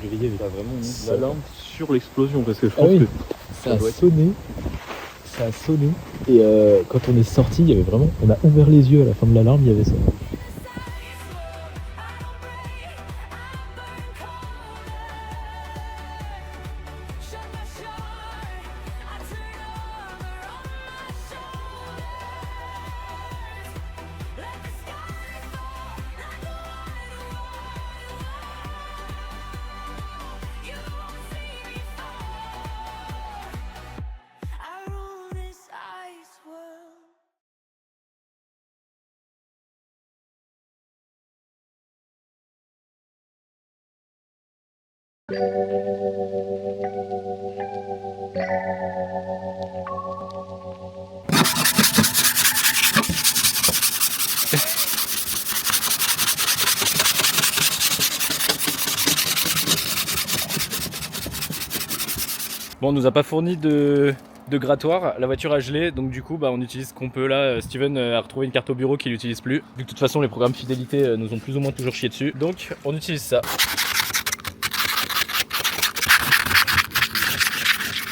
suis réveillé avec T'as vraiment mis ça. l'alarme sur l'explosion parce que je Ah pense oui. que Ça a doit être- sonné. Ça a sonné. Et quand on est sorti, il y avait vraiment. On a ouvert les yeux à la fin de l'alarme, il y avait ça. I rule this ice world. Bon, on nous a pas fourni de grattoir, la voiture a gelé, donc du coup bah, on utilise ce qu'on peut là. Steven a retrouvé une carte au bureau qu'il n'utilise plus. Vu que de toute façon les programmes fidélité nous ont plus ou moins toujours chié dessus, donc on utilise ça.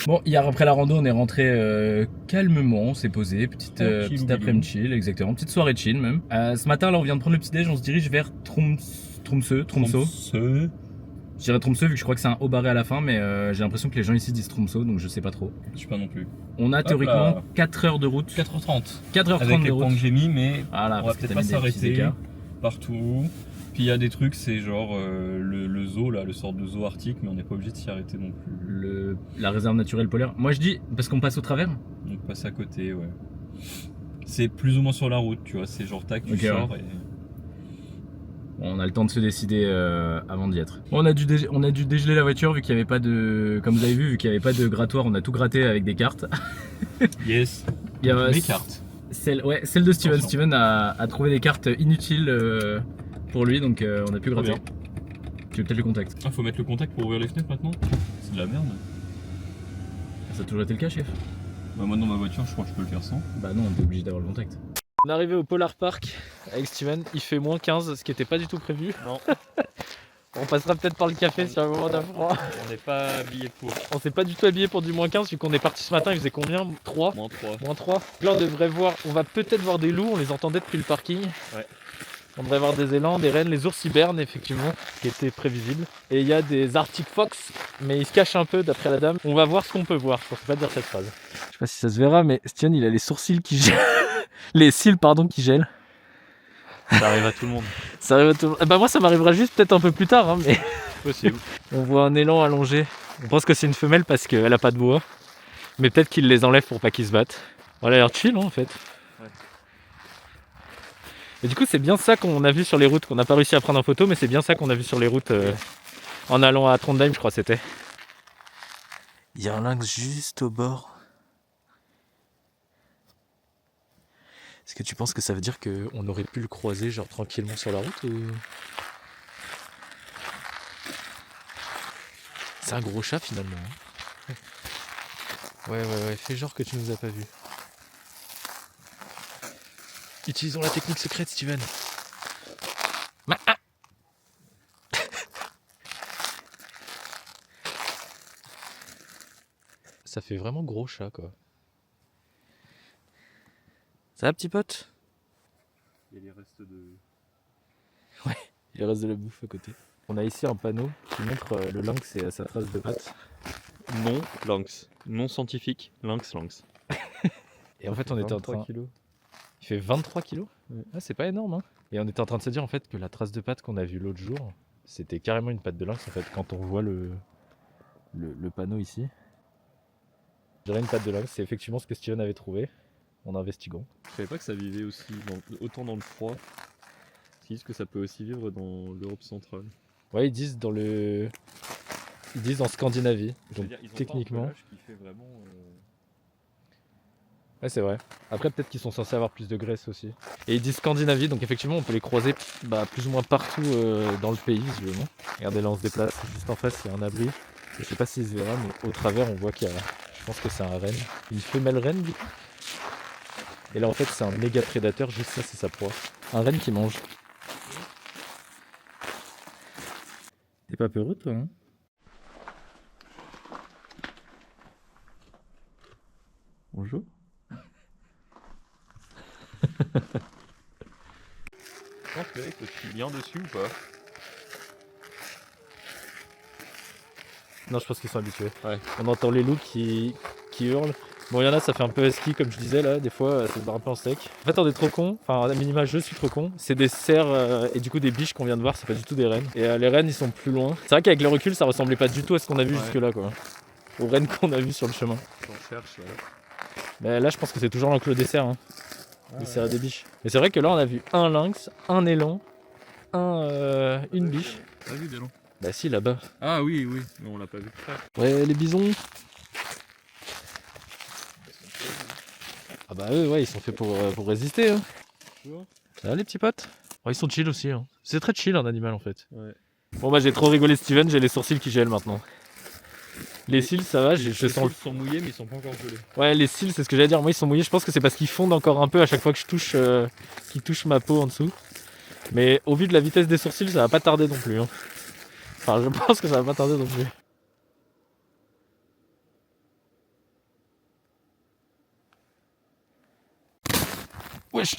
Bon, hier après la rando on est rentré calmement, on s'est posé, petite après-midi chill, exactement, petite soirée chill même. Ce matin là on vient de prendre le petit déj, on se dirige vers Tromsø. Je dirais Tromsø vu que je crois que c'est un haut barré à la fin, mais j'ai l'impression que les gens ici disent Tromsø, donc je sais pas trop. Je sais pas non plus. On a théoriquement là. 4 heures de route. 4h30. 4h30 Avec de les points route. que j'ai mis, mais Voilà, on va parce que peut-être t'as pas mis des petits s'arrêter écarts. partout. Puis il y a des trucs, c'est genre le zoo là, le sort de zoo arctique, mais on n'est pas obligé de s'y arrêter non plus. La réserve naturelle polaire. Moi je dis, parce qu'on passe au travers. On passe à côté, ouais. C'est plus ou moins sur la route, tu vois. C'est genre tac, tu Ok, sors et. Bon, on a le temps de se décider avant d'y être. Bon, on a dû dégeler la voiture vu qu'il n'y avait pas de. Comme vous avez vu qu'il n'y avait pas de grattoir, on a tout gratté avec des cartes. Yes. Il y a, Mes cartes. Celle de Steven. Attention. Steven a trouvé des cartes inutiles pour lui, donc on a pu gratter. bien. Tu veux peut-être le contact. Ah, faut mettre le contact pour ouvrir les fenêtres maintenant. C'est de la merde. Ça a toujours été le cas, chef? Bah, moi dans ma voiture, je crois que je peux le faire sans. Bah non, on est obligé d'avoir le contact. On est arrivé au Polar Park avec Steven, il fait moins 15, ce qui n'était pas du tout prévu. Non. On passera peut-être par le café si à un moment d'un froid. On n'est pas habillé pour. On s'est pas du tout habillé pour du moins 15 vu qu'on est parti ce matin, il faisait combien? 3? Moins 3. Moins 3. Là on devrait voir, on va peut-être voir des loups, on les entendait depuis le parking. Ouais. On devrait voir des élans, des rennes, les ours hibernent effectivement, ce qui était prévisible. Et il y a des Arctic Fox, mais ils se cachent un peu d'après la dame. On va voir ce qu'on peut voir, je ne peux pas dire cette phrase. Je sais pas si ça se verra, mais Stian il a les sourcils qui gèlent. Les cils pardon qui gèlent. Ça arrive à tout le monde. Ça arrive à tout le monde. Bah moi ça m'arrivera juste peut-être un peu plus tard, hein, mais Possible. on voit un élan allongé. On pense que c'est une femelle parce qu'elle a pas de bois. Mais peut-être qu'il les enlève pour pas qu'ils se battent. Elle a l'air chill hein, en fait. Ouais. Et du coup c'est bien ça qu'on a vu sur les routes, qu'on n'a pas réussi à prendre en photo, mais c'est bien ça qu'on a vu sur les routes en allant à Trondheim je crois c'était. Il y a un lynx juste au bord. Est-ce que tu penses que ça veut dire qu'on aurait pu le croiser genre tranquillement sur la route ou... C'est un gros chat finalement. Hein. Ouais, fais genre que tu nous as pas vus. Utilisons la technique secrète, Steven. Ça fait vraiment gros chat quoi. Ça va petit pote? Il y a les restes de. Il reste de la bouffe à côté. On a ici un panneau qui montre le lynx et sa trace de patte. Non, lynx. Non scientifique, lynx. Et en fait on était en train... kilos. Il fait 23 kilos. Ouais. Ah, c'est pas énorme hein. Et on était en train de se dire en fait que la trace de patte qu'on a vue l'autre jour, c'était carrément une patte de lynx en fait quand on voit le panneau ici. Je dirais une patte de lynx, c'est effectivement ce que Steven avait trouvé en investiguant. Je savais pas que ça vivait aussi autant dans le froid. Ils disent que ça peut aussi vivre dans l'Europe centrale. Ouais, ils disent dans en Scandinavie. Je veux Donc dire, ils ont techniquement. pas un pelage qui fait vraiment. Ouais, c'est vrai. Après, peut-être qu'ils sont censés avoir plus de graisse aussi. Et ils disent Scandinavie, donc effectivement, on peut les croiser plus ou moins partout dans le pays, visiblement. Regardez, là, on se déplace. Juste en face, il y a un abri. Je sais pas s'il se verra, mais au travers, on voit qu'il y a. Je pense que c'est un renne. Une femelle renne, du coup. Et là, en fait, c'est un méga prédateur. Juste ça, c'est sa proie. Un renne qui mange. T'es pas peureux, toi, hein? Bonjour. Non, Frédéric, tu es bien dessus ou pas? Non, je pense qu'ils sont habitués. Ouais. On entend les loups qui hurlent. Bon, il y en a, ça fait un peu husky, comme je disais là, des fois, ça se barre un peu en steak. En fait, on est trop con, enfin, à minima, je suis trop con. C'est des cerfs et du coup des biches qu'on vient de voir, c'est pas du tout des rennes. Et les rennes, ils sont plus loin. C'est vrai qu'avec le recul, ça ressemblait pas du tout à ce qu'on a vu Ouais. jusque-là, quoi. Aux rennes qu'on a vu sur le chemin. On cherche là. Mais là, je pense que c'est toujours l'enclos des cerfs, hein. Des cerfs et des biches. Mais c'est vrai que là, on a vu un lynx, un élan, une biche. T'as vu des longs? Bah si, là-bas. Ah oui, oui, mais on l'a pas vu de près. Ouais, les bisons. Ah bah eux, ouais, ils sont faits pour résister, hein. Ah, les petits potes. Oh, ils sont chill aussi, hein. C'est très chill un animal en fait. Ouais. Bon bah j'ai trop rigolé Steven, j'ai les sourcils qui gèlent maintenant. Les cils ça va, je Les sens... cils sont mouillés mais ils sont pas encore gelés. Ouais les cils c'est ce que j'allais dire, moi ils sont mouillés, je pense que c'est parce qu'ils fondent encore un peu à chaque fois que je touche, qu'ils touchent ma peau en dessous. Mais au vu de la vitesse des sourcils ça va pas tarder non plus, hein. Enfin je pense que ça va pas tarder non plus. Wesh.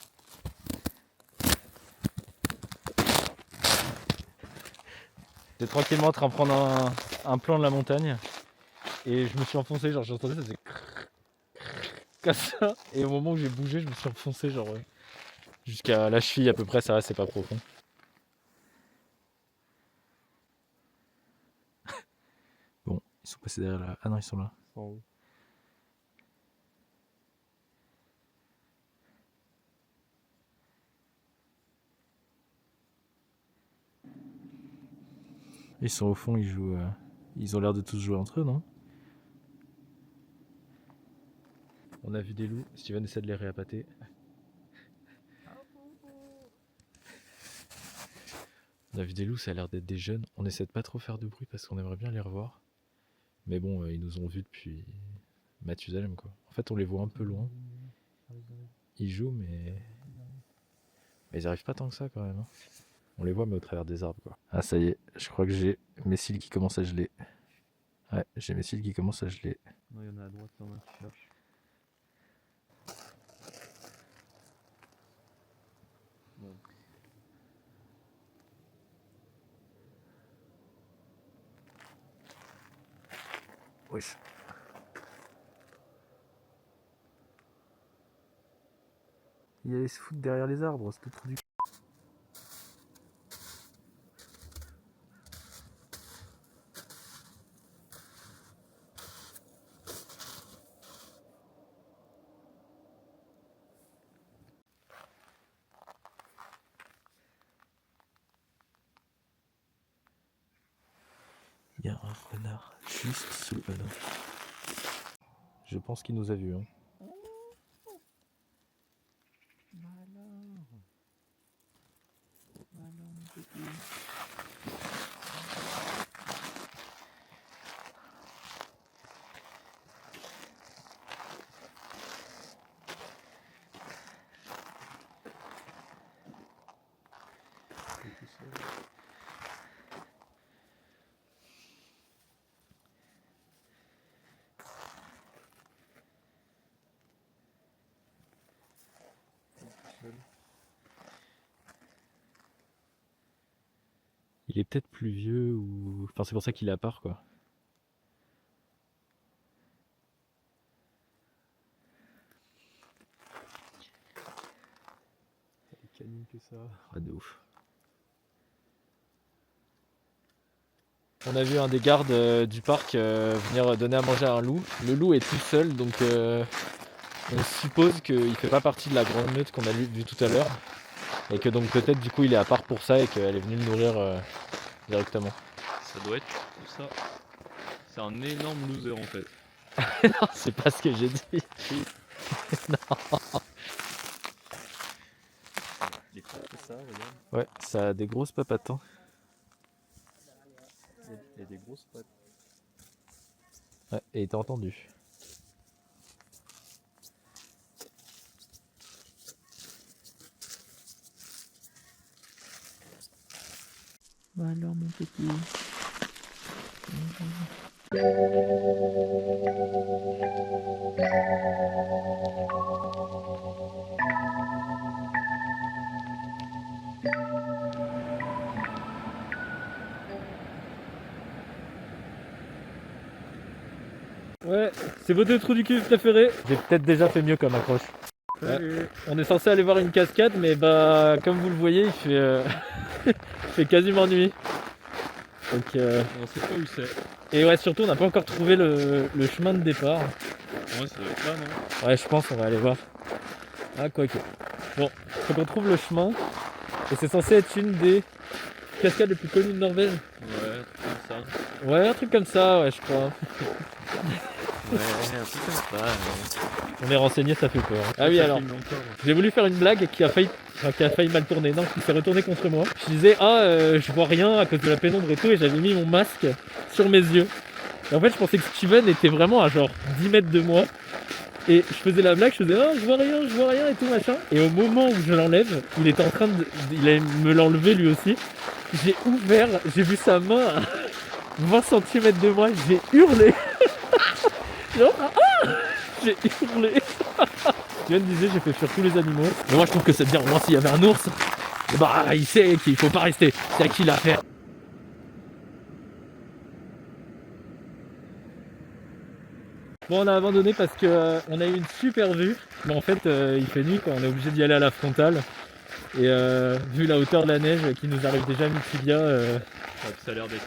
J'étais tranquillement en train de prendre un plan de la montagne et je me suis enfoncé, genre j'ai entendu ça faisait comme ça et au moment où j'ai bougé je me suis enfoncé genre jusqu'à la cheville à peu près, ça va, c'est pas profond. Bon, ils sont passés derrière là. Ah non, ils sont là. En haut. Ils sont au fond, ils jouent. Ils ont l'air de tous jouer entre eux, non? On a vu des loups, Steven essaie de les réappâter. On a vu des loups, ça a l'air d'être des jeunes. On essaie de pas trop faire de bruit parce qu'on aimerait bien les revoir. Mais bon, ils nous ont vus depuis Mathusalem quoi. En fait, on les voit un peu loin. Ils jouent, mais ils arrivent pas tant que ça quand même, hein. On les voit, mais au travers des arbres quoi. Ah, ça y est, je crois que j'ai mes cils qui commencent à geler. Ouais, j'ai mes cils qui commencent à geler. Non, il y en a à droite, il y en a qui cherchent. Bon. Wesh. Il allait se foutre derrière les arbres, c'était trop du c***. Il y a un renard juste sous le panneau. Je pense qu'il nous a vus, hein. Il est peut-être plus vieux ou... Enfin c'est pour ça qu'il est à part quoi. Des canines que ça. Ah de ouf. On a vu un des gardes du parc venir donner à manger à un loup. Le loup est tout seul donc on suppose qu'il fait pas partie de la grande meute qu'on a vu tout à l'heure. Et que donc peut-être du coup il est à part pour ça et qu'elle est venue le nourrir directement. Ça doit être tout ça. C'est un énorme loser en fait. Non, c'est pas ce que j'ai dit. Non. Les pattes, c'est ça, regarde. Ouais, ça a des grosses papates, hein. Il y a des grosses pattes. Ouais, et t'as entendu. Bah alors mon petit. Ouais, c'est votre trou du cul préféré. J'ai peut-être déjà fait mieux comme accroche. Ouais. On est censé aller voir une cascade, mais bah comme vous le voyez, il fait, il fait quasiment nuit. Donc, On sait pas où c'est. et ouais, surtout on n'a pas encore trouvé le chemin de départ. Ouais, ça doit être là, non? Ouais, je pense on va aller voir. Ah, quoique. Bon, faut qu'on trouve le chemin. Et c'est censé être une des cascades les plus connues de Norvège. Ouais, comme ça. Ouais, un truc comme ça, ouais, je crois. Ouais, un truc comme ça. On est renseigné, ça fait peur. Ah oui, alors, j'ai voulu faire une blague qui a failli mal tourner, non, qui s'est retournée contre moi. Je disais, je vois rien à cause de la pénombre et tout, et j'avais mis mon masque sur mes yeux. Et en fait, je pensais que Steven était vraiment à genre 10 mètres de moi. Et je faisais la blague, je faisais, je vois rien et tout machin. Et au moment où je l'enlève, il était en train il allait me l'enlever lui aussi. J'ai ouvert, j'ai vu sa main à 20 cm de moi, j'ai hurlé. Genre, j'ai hurlé. Steven disait j'ai fait fuir tous les animaux. Mais moi je trouve que c'est bien, au moins s'il y avait un ours, bah il sait qu'il faut pas rester, c'est à qui l'affaire. Bon, on a abandonné parce que on a eu une super vue, mais en fait il fait nuit quoi, on est obligé d'y aller à la frontale. Et vu la hauteur de la neige qui nous arrive déjà à mi-tibia, Ça a l'air d'être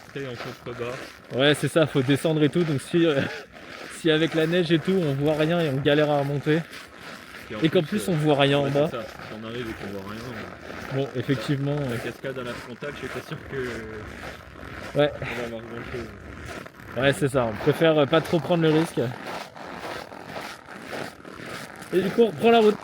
très en contrebas. ouais c'est ça, faut descendre et tout, donc si avec la neige et tout on voit rien et on galère à remonter, et qu'en plus on voit rien en bas. C'est ça, si on arrive et qu'on voit rien. Bon, effectivement. La cascade à la frontale, je suis pas sûr que. Ouais. On va avoir grand chose. Ouais, c'est ça, on préfère pas trop prendre le risque. Et du coup, on reprend la route.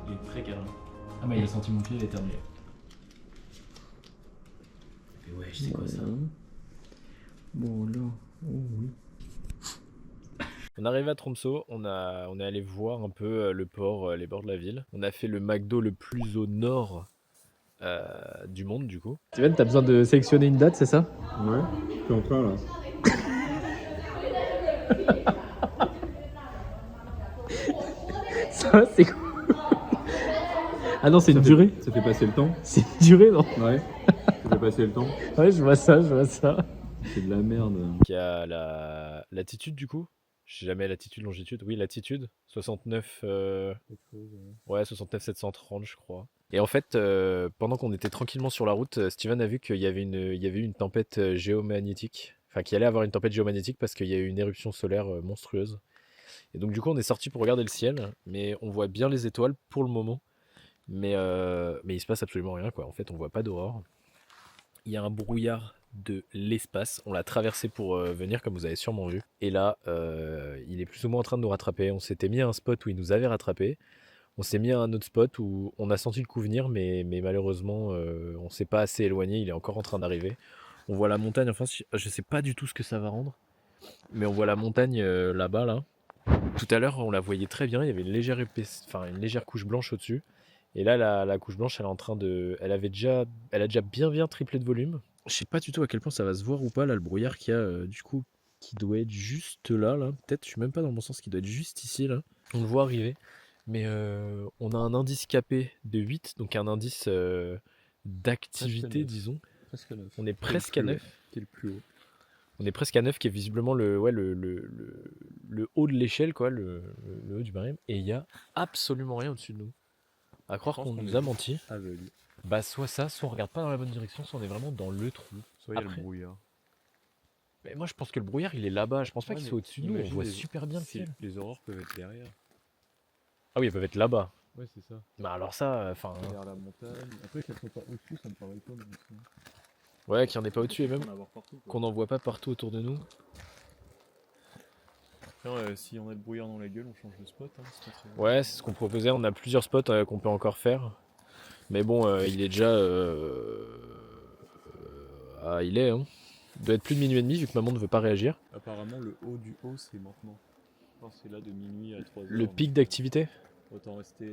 Il est très câlin. Ah bah il a senti mon pied, il a éternué. Mais ouais, je sais quoi ça. Bon là, oh oui. On est arrivé à Tromsø, on est allé voir un peu le port, les bords de la ville. On a fait le McDo le plus au nord du monde du coup. Steven, t'as besoin de sélectionner une date, c'est ça? Ouais, je suis en train là. Ça, c'est quoi? Ah non, c'est une durée? Ça fait passer le temps. C'est une durée, non? Ouais, ça fait passer le temps. Ouais, je vois ça, je vois ça. C'est de la merde. Il y a la latitude du coup. Je sais jamais latitude, longitude. Oui, latitude. 69. Ouais, 69 730, je crois. Et en fait, pendant qu'on était tranquillement sur la route, Steven a vu qu'il y avait eu une tempête géomagnétique. Enfin, qu'il allait avoir une tempête géomagnétique parce qu'il y a eu une éruption solaire monstrueuse. Et donc, du coup, on est sorti pour regarder le ciel. Mais on voit bien les étoiles pour le moment. Mais il se passe absolument rien, quoi. En fait, on voit pas d'aurore. Il y a un brouillard de l'espace. On l'a traversé pour venir, comme vous avez sûrement vu. Et là, il est plus ou moins en train de nous rattraper. On s'était mis à un spot où il nous avait rattrapé. On s'est mis à un autre spot où on a senti le coup venir, mais malheureusement, on s'est pas assez éloigné. Il est encore en train d'arriver. On voit la montagne. Enfin, je sais pas du tout ce que ça va rendre. Mais on voit la montagne là-bas, là. Tout à l'heure, on la voyait très bien. Il y avait une légère couche blanche au-dessus. Et là, la couche blanche, elle est en train de. Elle a déjà bien triplé de volume. Je sais pas du tout à quel point ça va se voir ou pas, là, le brouillard qu'il y a, du coup, qui doit être juste là. Peut-être, je suis même pas dans le bon sens, qui doit être juste ici, là. On le voit arriver. Mais on a un indice capé de 8, donc un indice d'activité, disons. Presque à 9. On est presque à 9. Qui est le plus haut. On est presque à 9, qui est visiblement le haut de l'échelle, quoi, le haut du barème. Et il y a absolument rien au-dessus de nous. À croire qu'on nous a menti. Aveugle. Bah soit ça, soit on regarde pas dans la bonne direction, soit on est vraiment dans le trou. Soit il y a Après- le brouillard. Mais moi je pense que le brouillard il est là-bas, je pense pas Ouais, qu'il mais soit au-dessus de nous, on imagine voit les- super bien le Si, ciel. les aurores peuvent être derrière. Ah oui, ils peuvent être là-bas. Ouais, c'est ça. Bah alors ça, enfin... Derrière la montagne. Après, qu'elles soient pas au-dessus, ça me paraît étonnant aussi. ouais, qu'il n'y en ait pas au-dessus et même Faut en avoir partout, quoi. qu'on n'en voit pas partout autour de nous. Après, si on a le brouillard dans la gueule, on change de spot. Hein, c'est pas très- Ouais, c'est ce qu'on proposait, on a plusieurs spots qu'on peut encore faire. Mais bon, il est déjà... ah, il est, hein. Il doit être plus de minuit et demi vu que maman ne veut pas réagir. Apparemment, le haut du haut, c'est maintenant. Enfin, c'est là de minuit à 3h. Le pic d'activité. Autant rester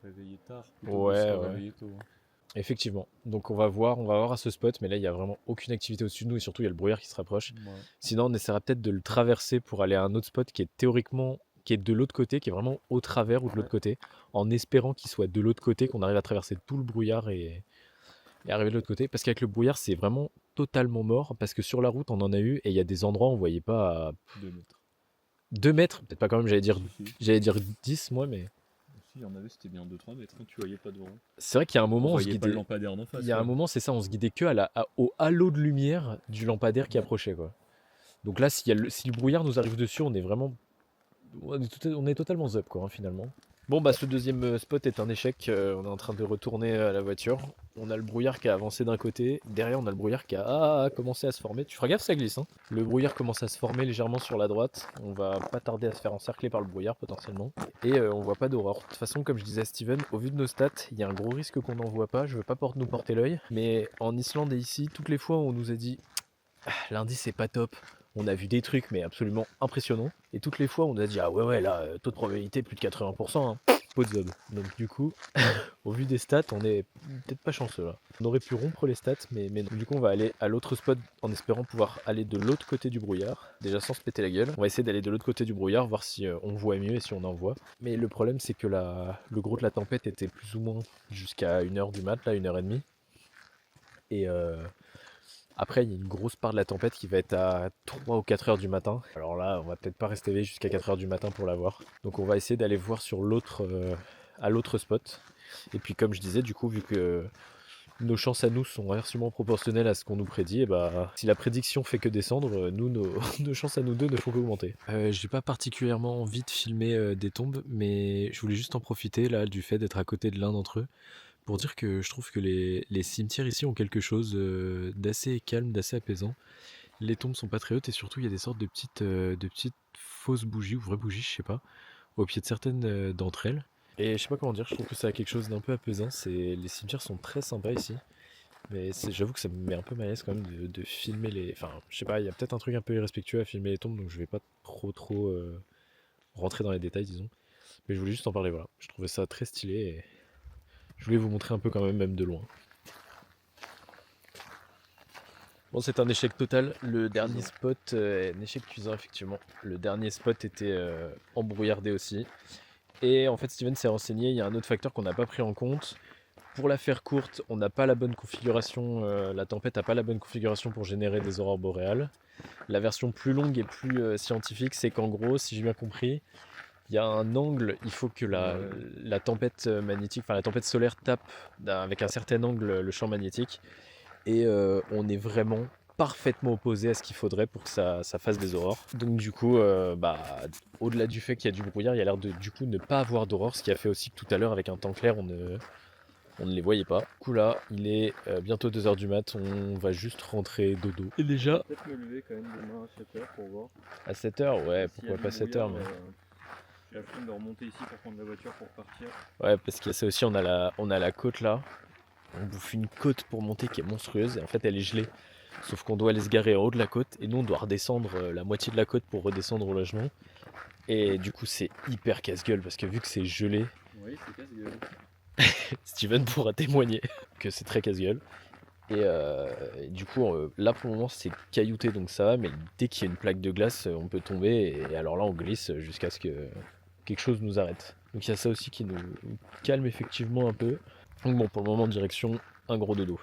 réveillé tard plutôt que de Ouais, se ouais. réveiller tôt. Hein. Effectivement. Donc on va voir à ce spot, mais là il y a vraiment aucune activité au-dessus de nous et surtout il y a le brouillard qui se rapproche. Ouais. Sinon on essaiera peut-être de le traverser pour aller à un autre spot qui est théoriquement, qui est de l'autre côté, qui est vraiment au travers ou de l'autre côté, en espérant qu'il soit de l'autre côté, qu'on arrive à traverser tout le brouillard et arriver de l'autre côté. Parce qu'avec le brouillard c'est vraiment totalement mort, parce que sur la route on en a eu et il y a des endroits où on voyait pas à 2 mètres. 2 mètres, peut-être pas quand même, j'allais dire Si, 10 moi, mais si, il y en avait, c'était bien 2-3 mètres. Hein, tu voyais pas devant. c'est vrai qu'il y a un moment On on se voyait pas le guidait. lampadaire d'en face. Il y a un quoi. moment, c'est ça, on se guidait que au halo de lumière du lampadaire qui approchait, quoi. Donc là, si le brouillard nous arrive dessus, on est vraiment... on est totalement up, quoi, hein, finalement. Bon, bah ce deuxième spot est un échec. On est en train de retourner à la voiture. On a le brouillard qui a avancé d'un côté. Derrière, on a le brouillard qui a commencé à se former. Tu feras gaffe, ça glisse. Hein. Le brouillard commence à se former légèrement sur la droite. On va pas tarder à se faire encercler par le brouillard, potentiellement. Et on voit pas d'aurore. De toute façon, comme je disais à Steven, au vu de nos stats, il y a un gros risque qu'on n'en voit pas. Je veux pas nous porter l'œil. Mais en Islande et ici, toutes les fois où on nous a dit lundi c'est pas top, on a vu des trucs mais absolument impressionnants. Et toutes les fois on a dit ah ouais là, taux de probabilité plus de 80%, hein. Pot de zob. Donc du coup, au vu des stats, on est peut-être pas chanceux là. On aurait pu rompre les stats, mais non. Du coup on va aller à l'autre spot en espérant pouvoir aller de l'autre côté du brouillard. Déjà sans se péter la gueule. On va essayer d'aller de l'autre côté du brouillard, voir si on voit mieux et si on en voit. Mais le problème c'est que le gros de la tempête était plus ou moins jusqu'à 1h du mat, là 1h30. Et après, il y a une grosse part de la tempête qui va être à 3 ou 4 heures du matin. Alors là, on va peut-être pas rester éveillé jusqu'à 4 heures du matin pour la voir. Donc on va essayer d'aller voir sur à l'autre spot. Et puis comme je disais, du coup, vu que nos chances à nous sont inversement proportionnelles à ce qu'on nous prédit, et bah, si la prédiction fait que descendre, nous, nos chances à nous deux ne font qu'augmenter. J'ai pas particulièrement envie de filmer des tombes, mais je voulais juste en profiter là du fait d'être à côté de l'un d'entre eux. Pour dire que je trouve que les cimetières ici ont quelque chose d'assez calme, d'assez apaisant. Les tombes sont pas très hautes et surtout il y a des sortes de petites fausses bougies ou vraies bougies, je sais pas, au pied de certaines d'entre elles. Et je sais pas comment dire, je trouve que ça a quelque chose d'un peu apaisant. Les cimetières sont très sympas ici. Mais j'avoue que ça me met un peu mal à l'aise quand même de filmer les... Enfin, je sais pas, il y a peut-être un truc un peu irrespectueux à filmer les tombes, donc je vais pas trop rentrer dans les détails, disons. Mais je voulais juste en parler, voilà. Je trouvais ça très stylé et... je voulais vous montrer un peu quand même de loin. Bon, c'est un échec total. Le dernier spot est un échec cuisant, effectivement. Le dernier spot était embrouillardé aussi. Et en fait, Steven s'est renseigné, il y a un autre facteur qu'on n'a pas pris en compte. Pour la faire courte, on n'a pas la bonne configuration, la tempête n'a pas la bonne configuration pour générer des aurores boréales. La version plus longue et plus scientifique, c'est qu'en gros, si j'ai bien compris, il y a un angle, il faut que la tempête magnétique, enfin la tempête solaire tape avec un certain angle le champ magnétique. Et on est vraiment parfaitement opposé à ce qu'il faudrait pour que ça fasse des aurores. Donc du coup, au-delà du fait qu'il y a du brouillard, il y a l'air de du coup ne pas avoir d'aurore, ce qui a fait aussi que tout à l'heure avec un temps clair, on ne les voyait pas. Du coup là, il est bientôt 2h du mat, on va juste rentrer dodo. Et déjà... Peut-être me lever quand même demain à 7h pour voir. À 7h, ouais, S'il y pourquoi a du pas 7h, mais... J'ai la flemme de remonter ici pour prendre la voiture pour partir. Ouais, parce qu'il y a ça aussi, on a la côte là. On bouffe une côte pour monter qui est monstrueuse et en fait elle est gelée. Sauf qu'on doit aller se garer en haut de la côte et nous on doit redescendre la moitié de la côte pour redescendre au logement. Et du coup c'est hyper casse-gueule parce que vu que c'est gelé, Oui, c'est casse-gueule. Steven pourra témoigner que c'est très casse-gueule. Et du coup là pour le moment c'est caillouté donc ça va, mais dès qu'il y a une plaque de glace on peut tomber et alors là on glisse jusqu'à ce que quelque chose nous arrête. Donc il y a ça aussi qui nous calme effectivement un peu. Donc bon, pour le moment, direction un gros dodo.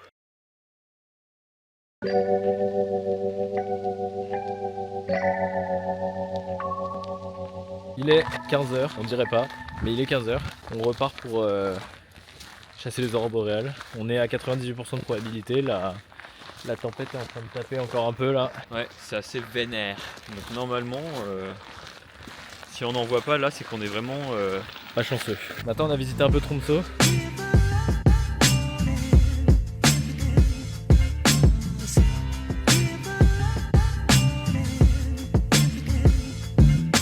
Il est 15h, on dirait pas, mais il est 15h. On repart pour chasser les aurores boréales. On est à 98% de probabilité. La tempête est en train de taper encore un peu là. Ouais, c'est assez vénère. Donc normalement, si on n'en voit pas là, c'est qu'on est vraiment... Pas chanceux. Maintenant on a visité un peu Tromsø.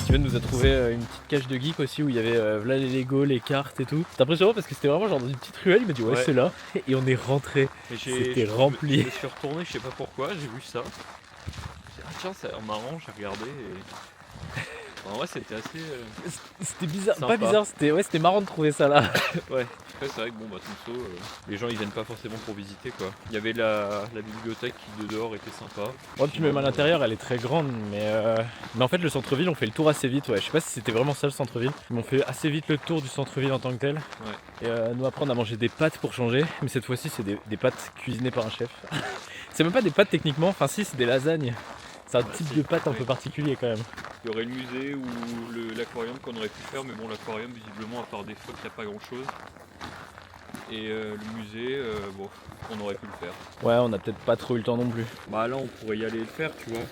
Steven nous a trouvé une petite cage de geek aussi où il y avait là les Lego, les cartes et tout. C'est impressionnant parce que c'était vraiment genre dans une petite ruelle. Il m'a dit ouais, c'est là. Et on est rentré. C'était rempli. Je suis retourné, je sais pas pourquoi, j'ai vu ça. J'ai dit, ah tiens, ça a l'air marrant, j'ai regardé et... En vrai, c'était assez... C'était bizarre, sympa. pas bizarre, c'était marrant de trouver ça là. Ouais, après c'est vrai que bon, bah Tromsø, les gens ils viennent pas forcément pour visiter quoi. Il y avait la bibliothèque qui de dehors était sympa. Bon, puis même à l'intérieur elle est très grande, mais en fait le centre-ville on fait le tour assez vite. Ouais, je sais pas si c'était vraiment ça le centre-ville, mais on fait assez vite le tour du centre-ville en tant que tel. Ouais. Et nous après on a mangé des pâtes pour changer, mais cette fois-ci c'est des pâtes cuisinées par un chef. C'est même pas des pâtes techniquement, enfin si c'est des lasagnes. C'est un type de pâte un peu particulier quand même. Il y aurait le musée ou l'aquarium qu'on aurait pu faire, mais bon l'aquarium visiblement à part des phoques il n'y a pas grand chose. Et le musée, bon, on aurait pu le faire. Ouais, on a peut-être pas trop eu le temps non plus. Bah là on pourrait y aller et le faire, tu vois.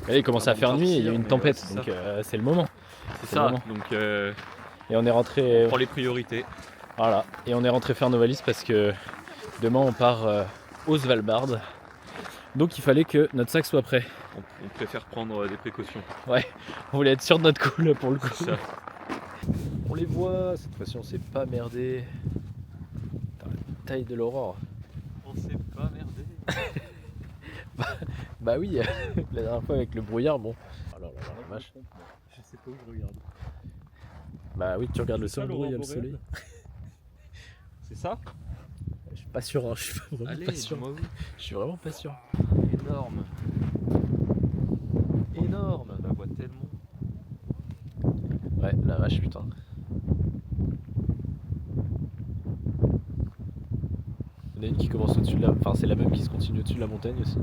Et il commence à faire nuit et il y a une tempête, c'est donc c'est le moment. C'est ça, donc Et on est rentré. on prend les priorités. Voilà, et on est rentré faire nos valises parce que demain on part au Svalbard. Donc il fallait que notre sac soit prêt. On préfère prendre des précautions. Ouais, on voulait être sûr de notre coup là pour le coup. C'est ça. On les voit, cette fois-ci on s'est pas merdé. Putain, la taille de l'aurore. On s'est pas merdé. Bah oui, la dernière fois avec le brouillard, bon. Oh là là là, la vache. Je sais pas où je regarde. Bah oui, tu regardes le C'est ça, soleil, il y a le l'aurore soleil. C'est ça? Je suis pas sûr, hein, je suis vraiment Allez, pas sûr. dis-moi où. Je suis vraiment pas sûr. Énorme. Énorme. On la voit tellement. Ouais, la vache, putain. Il y en a une qui commence au-dessus de la... Enfin, c'est la même qui se continue au-dessus de la montagne aussi.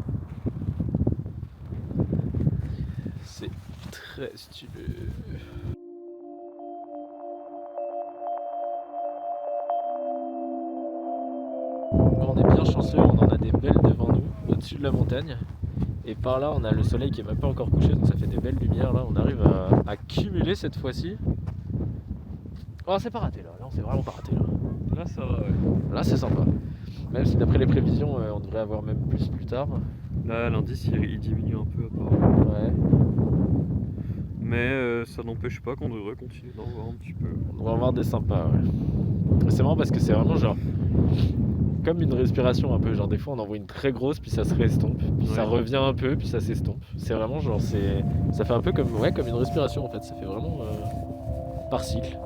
C'est très stylé. On est bien chanceux, on en a des belles devant nous, au-dessus de la montagne. Et par là, on a le soleil qui est même pas encore couché, donc ça fait des belles lumières. Là, on arrive à cumuler cette fois-ci. Oh, c'est pas raté là, là on s'est vraiment pas raté là. Là ça va, ouais. Là, c'est sympa. Même si d'après les prévisions, on devrait avoir même plus tard. Là l'indice il diminue un peu apparemment. Ouais. Mais ça n'empêche pas qu'on devrait continuer d'en voir un petit peu. On devrait en voir des sympas, ouais. C'est marrant parce que c'est vraiment genre comme une respiration un peu, genre des fois on en voit une très grosse puis ça se restompe, puis ça revient un peu puis ça s'estompe. C'est vraiment genre ça fait un peu comme comme une respiration en fait, ça fait vraiment par cycle.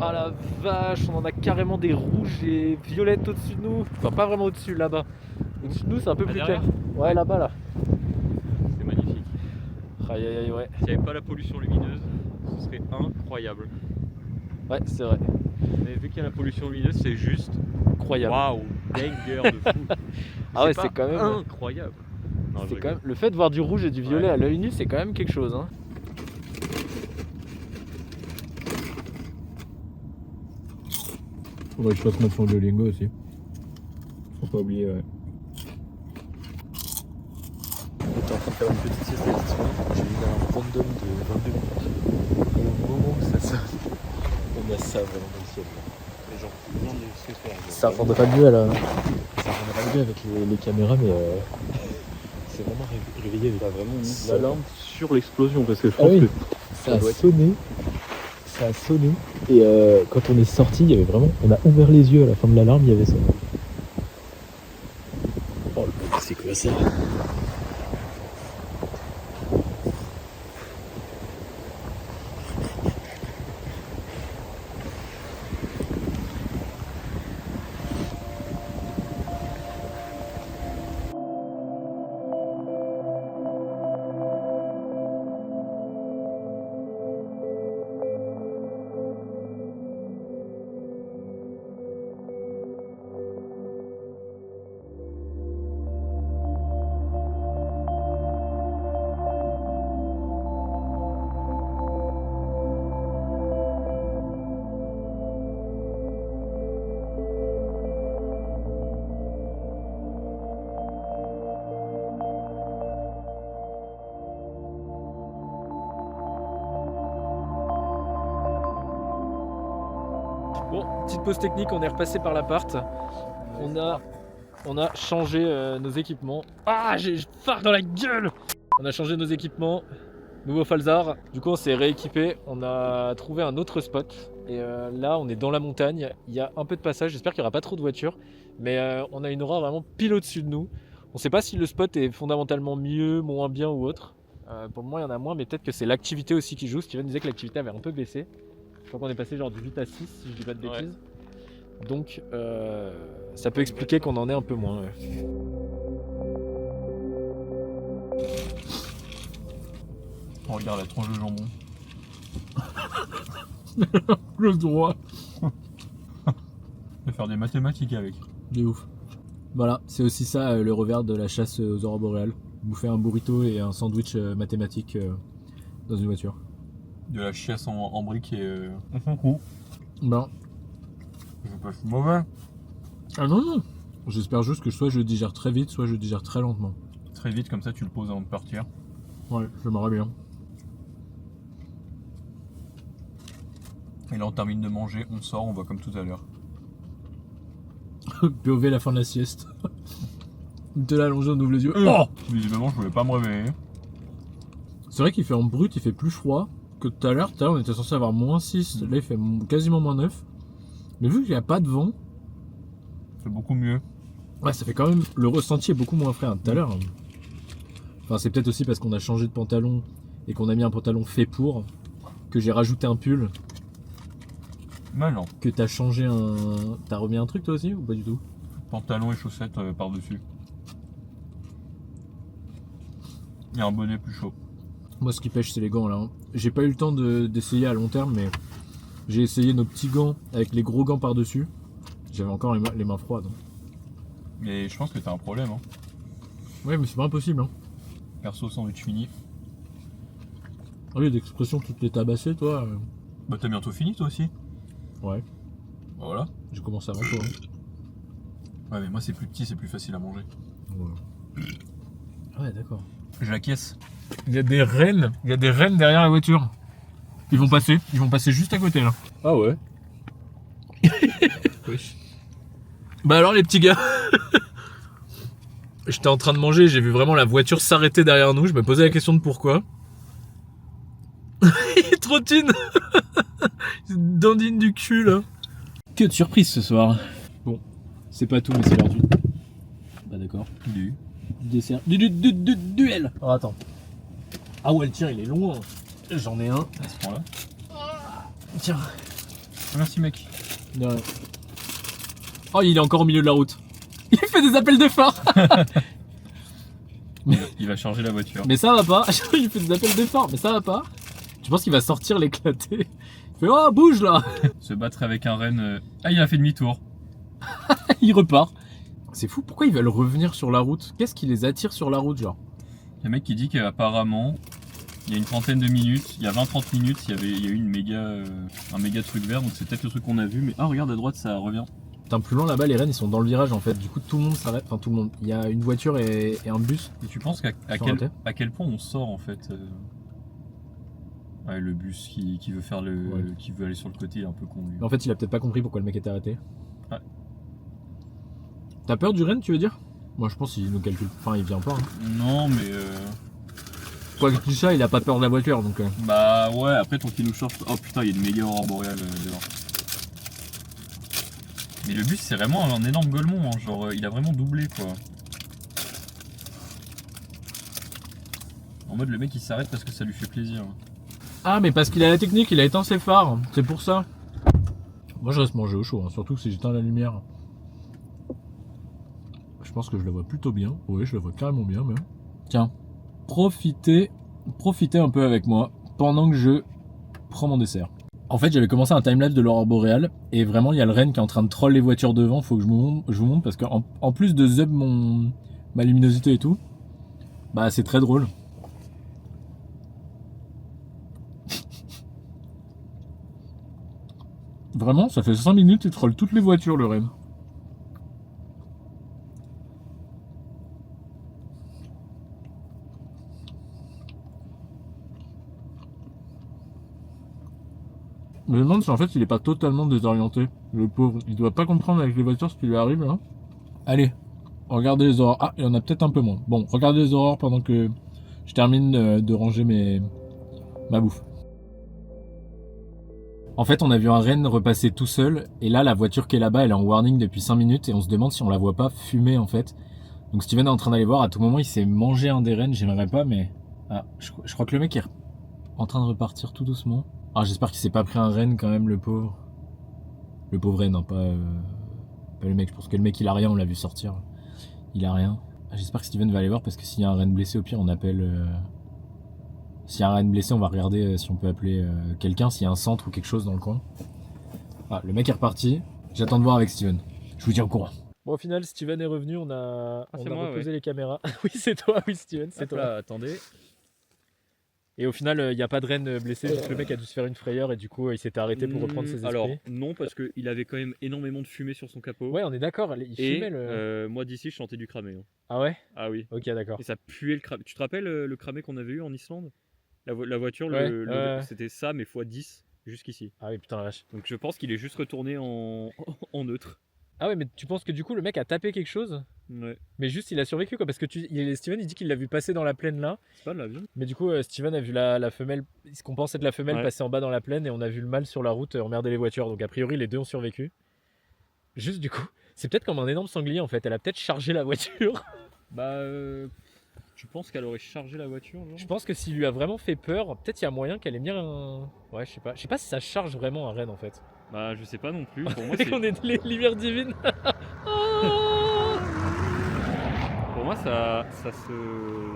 Ah la vache, on en a carrément des rouges et violettes au-dessus de nous. Enfin pas vraiment au-dessus, là-bas. Au-dessus de nous c'est un peu plus clair. Ouais, là-bas là. C'est magnifique. Aïe aïe aïe, ouais. S'il n'y avait pas la pollution lumineuse, ce serait incroyable. Ouais, c'est vrai. Mais vu qu'il y a la pollution lumineuse, c'est juste Incroyable. waouh, banger de fou. Ah ouais, pas c'est quand même incroyable. Non, je c'est quand rigole. même le fait de voir du rouge et du violet à l'œil nu, c'est quand même quelque chose hein. Faudrait que je fasse ma son Duolingo aussi. Faut pas oublier, ouais. On est en train de faire une petite sieste édition. J'ai eu un random de 22 minutes. Et au moment où ça sonne, on a ça vraiment dans le ciel. Les gens, non, mais c'est faire. Ça rendra mieux là. Ça rendra mieux avec les caméras, mais c'est vraiment réveillé avec vraiment mis l'alarme sur l'explosion parce que je Ah oui, ça a sonné. Ça a sonné. Et quand on est sorti, il y avait vraiment. On a ouvert les yeux à la fin de l'alarme, il y avait ça. Oh le c'est quoi ça? Bon, petite pause technique, on est repassé par l'appart. On a changé nos équipements. Ah, j'ai phare dans la gueule. On a changé nos équipements. Nouveau Falzar. Du coup, on s'est rééquipé. On a trouvé un autre spot. Et là, on est dans la montagne. Il y a un peu de passage. J'espère qu'il n'y aura pas trop de voitures. Mais on a une aurore vraiment pile au-dessus de nous. On ne sait pas si le spot est fondamentalement mieux, moins bien ou autre. Pour le moment, il y en a moins. Mais peut-être que c'est l'activité aussi qui joue. Steven disait que l'activité avait un peu baissé. Je crois qu'on est passé genre du 8 à 6, si je dis pas de bêtises. Donc, ça peut expliquer qu'on en ait un peu moins. Ouais. On regarde la tranche de jambon. Le droit. On va faire des mathématiques avec. De ouf. Voilà, c'est aussi ça le revers de la chasse aux aurores boréales. Bouffer un burrito et un sandwich mathématique dans une voiture. De la chiasse en briques et on s'en fout. Ben, C'est pas mauvais. ah non, non. J'espère juste que soit je digère très vite, soit je digère très lentement. Très vite, comme ça tu le poses avant de partir. Ouais, j'aimerais bien. Et là on termine de manger, on sort, on va comme tout à l'heure. POV la fin de la sieste. T'es là allongé, on ouvre les yeux. Oh, visiblement je voulais pas me réveiller. C'est vrai qu'il fait en brut, il fait plus froid que tout à l'heure. Tout à l'heure on était censé avoir moins 6, là il fait quasiment moins 9. Mais vu qu'il n'y a pas de vent, C'est beaucoup mieux. ouais, ça fait quand même. Le ressenti est beaucoup moins frais hein, tout à l'heure. Enfin, c'est peut-être aussi parce qu'on a changé de pantalon et qu'on a mis un pantalon fait pour, que j'ai rajouté un pull, Mais non, que t'as changé un. T'as remis un truc toi aussi ou pas du tout? pantalon et chaussettes par-dessus. Et un bonnet plus chaud. Moi, ce qui pêche, c'est les gants là. Hein. J'ai pas eu le temps d'essayer à long terme, mais j'ai essayé nos petits gants avec les gros gants par-dessus. J'avais encore les mains froides. Et je pense que t'as un problème. Hein. Ouais, mais c'est pas impossible. Hein. Perso sandwich fini. Ah oui, d'expression toutes les tabassées, toi. Bah t'as bientôt fini toi aussi. Ouais, Bah voilà. j'ai commencé avant toi. Hein. Ouais mais moi c'est plus petit, c'est plus facile à manger. Ouais. Ah ouais, d'accord. J'acquiesce. Il y a des rennes derrière la voiture. Ils vont passer juste à côté là. Ah ouais. Wesh. Bah alors les petits gars. J'étais en train de manger, j'ai vu vraiment la voiture s'arrêter derrière nous, je me posais la question de pourquoi. Il trottine. Dandine du cul là. Que de surprise ce soir. Bon, c'est pas tout mais c'est l'heure du... Bah d'accord. Du dessert. Du duel. Oh attends. Ah ouais le tien il est long. Hein. J'en ai un. À ce point-là. Tiens. Merci mec. De rien. Oh il est encore au milieu de la route. Il fait des appels de phare. Il va charger la voiture. Mais ça va pas. Il fait des appels de phare mais ça va pas. Tu penses qu'il va sortir l'éclater? Il fait oh bouge là. Se battre avec un renne. Ah il a fait demi-tour. Il repart. C'est fou, pourquoi ils veulent revenir sur la route? Qu'est-ce qui les attire sur la route genre? Il y a un mec qui dit qu'apparemment, il y a une trentaine de minutes, il y a 20-30 minutes, il y a eu un méga truc vert, donc c'est peut-être le truc qu'on a vu, mais ah regarde à droite ça revient. Putain, plus loin là-bas, les rennes ils sont dans le virage en fait, du coup tout le monde s'arrête, enfin tout le monde. Il y a une voiture et un bus. Et tu penses Sur la tête. à quel point on sort en fait Ouais, le bus qui veut faire qui veut aller sur le côté, il est un peu con lui. Mais en fait, il a peut-être pas compris pourquoi le mec était arrêté. Ouais. T'as peur du renne, tu veux dire? Moi je pense qu'il nous calcule, enfin il vient pas. Hein. Non mais Quoi que tu dis ça, il a pas peur de la voiture donc. bah ouais, après tant qu'il nous cherche. Oh putain, il y a une méga aurore boréale dehors. Mais le bus c'est vraiment un énorme golemon, hein. Genre il a vraiment doublé quoi. En mode le mec il s'arrête parce que ça lui fait plaisir. Ah mais parce qu'il a la technique, il a éteint ses phares, c'est pour ça. Moi je reste manger au chaud, hein. Surtout si j'éteins la lumière. Je pense que je la vois plutôt bien. Oui, je la vois carrément bien même. Tiens, profitez un peu avec moi pendant que je prends mon dessert. En fait, j'avais commencé un timelapse de l'aurore boréale et vraiment il y a le renne qui est en train de troll les voitures devant. Faut que je vous montre parce qu'en plus de zub ma luminosité et tout, bah c'est très drôle. Vraiment, ça fait 5 minutes, il troll toutes les voitures le renne. Je me demande si en fait il est pas totalement désorienté, le pauvre. Il doit pas comprendre avec les voitures ce qui lui arrive là. Allez, regardez les aurores. Ah, il y en a peut-être un peu moins. Bon, regardez les aurores pendant que je termine de ranger ma bouffe. En fait, on a vu un renne repasser tout seul, et là, la voiture qui est là-bas, elle est en warning depuis 5 minutes, et on se demande si on la voit pas fumer, en fait. Donc Steven est en train d'aller voir, à tout moment, il s'est mangé un des rennes, j'aimerais pas, mais... Ah, je crois que le mec est en train de repartir tout doucement. Ah, j'espère qu'il s'est pas pris un renne, quand même, le pauvre. Le pauvre renne, hein, pas le mec. Je pense que le mec, il a rien, on l'a vu sortir. Il a rien. Ah, j'espère que Steven va aller voir, parce que s'il y a un renne blessé, au pire, on appelle... S'il y a un renne blessé, on va regarder si on peut appeler quelqu'un, s'il y a un centre ou quelque chose dans le coin. Ah, le mec est reparti. J'attends de voir avec Steven. Je vous tiens au courant. Bon, au final, Steven est revenu, on a reposé les caméras. Oui, c'est toi, oui, Steven, c'est toi. Là, attendez. Et au final, il n'y a pas de renne blessé, juste le mec a dû se faire une frayeur et du coup, il s'était arrêté pour reprendre ses esprits. Alors, non, parce qu'il avait quand même énormément de fumée sur son capot. Ouais, on est d'accord, il fumait le... moi d'ici, je sentais du cramé. Hein. Ah ouais? Ah oui. Ok, d'accord. Et ça puait le cramé. Tu te rappelles le cramé qu'on avait eu en Islande? La voiture, Ouais, c'était ça, mais x10, jusqu'ici. Ah oui, putain la vache. Donc je pense qu'il est juste retourné en neutre. Ah ouais, mais tu penses que du coup, le mec a tapé quelque chose? Ouais. Mais juste, il a survécu quoi, parce que Steven, il dit qu'il l'a vu passer dans la plaine là. C'est pas de l'avion. Mais du coup, Steven a vu la femelle, ce qu'on pense être la femelle, Ouais. passer en bas dans la plaine et on a vu le mâle sur la route emmerder les voitures. Donc a priori, les deux ont survécu. Juste du coup, c'est peut-être comme un énorme sanglier en fait. Elle a peut-être chargé la voiture. Bah, tu penses qu'elle aurait chargé la voiture, genre? Je pense que s'il lui a vraiment fait peur, peut-être il y a moyen qu'elle ait mis un... Ouais, je sais pas. Je sais pas si ça charge vraiment un renne en fait. Bah, je sais pas non plus. Pour moi, c'est... On est les lumières divines. Pour moi, ça se...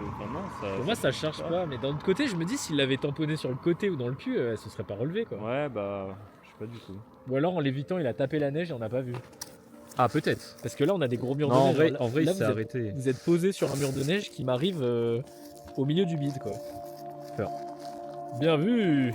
Enfin, non, ça... Pour moi, ça charge pas. Mais d'un autre côté, je me dis, s'il l'avait tamponné sur le côté ou dans le cul, elle se serait pas relevée quoi. Ouais, bah, je sais pas du tout. Ou alors en l'évitant, il a tapé la neige et on n'a pas vu. Ah, peut-être. Parce que là, on a des gros murs Non, de neige. en vrai, Là, il s'est vous êtes- arrêté. Vous êtes posé sur un mur de neige qui m'arrive au milieu du bide, quoi. Peur. Bien vu.